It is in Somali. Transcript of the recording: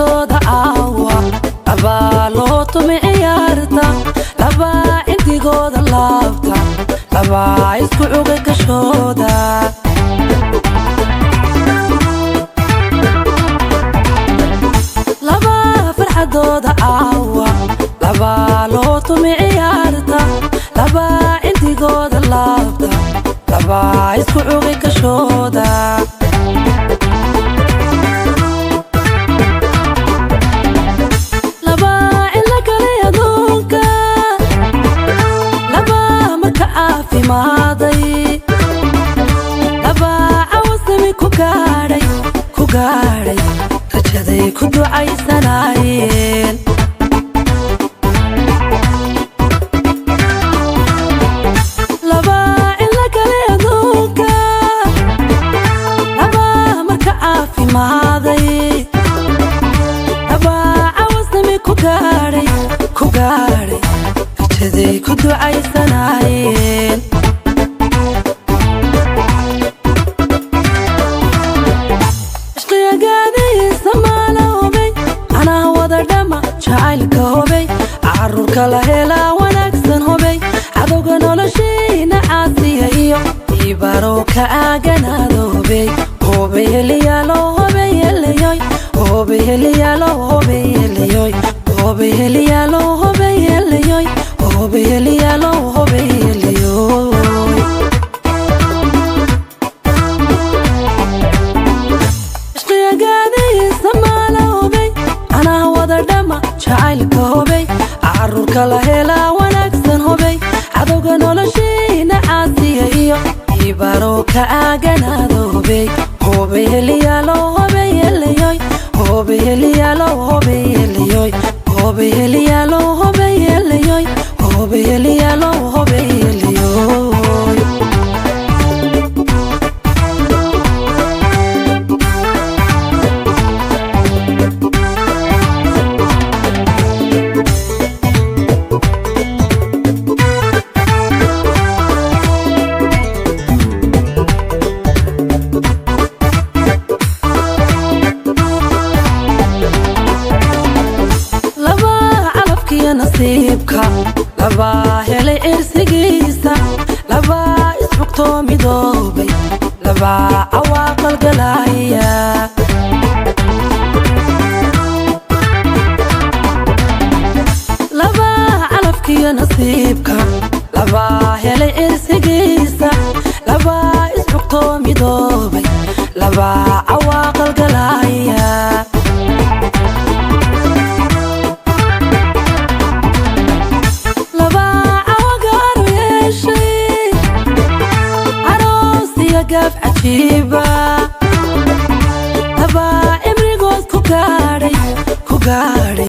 farxadooda caawa labaa loo tumi ciyaarta labaa intigooda laabta labaa isku cugay gashooda labaa farxadooda caawa labaa loo tumi ciyaarta labaa intigooda laabta labaa isku cugay gashooda maaday labaa cawasami ku gaadhay rajaday ku ducaysanaayeen labaa in la galay aduunka labaa marka caafimaaday labaa cawasami ku gaadhay rajaday ku ducaysanaayeen caruurka la helaa wanaagsan hobay cadowga noloshiina caasiya iyo iibaro ka aaganaado hobay hobay heliyaalo hobay helayoy hobay heliyaalo hobay helayoy hobay heliyaalo hobay helayoy hobay heliyaalo hobay helayoy ishqiyagaadaysa maala hobay anaa wada dhama jacaylka hobay caruurka la helaa wanaagsan hobay cadowga noloshiina caasiya iyo iibaro ka aaganaado hobay hobay heliyaalo hobay helayoy hobay heliyaalo hobay helayoy hobay heliyaalo hobay helayoy hobay heliyaalo hobay helayoy nasiibka labaa helay cirsigiisa labaa isxugtoo midoobay labaa cawaaqal galaya labaa calafkiyo nasiibka labaa helay cirsigiisa labaa isxugtoo midoobay labaa cawaaqal galaya gaaf cajiiba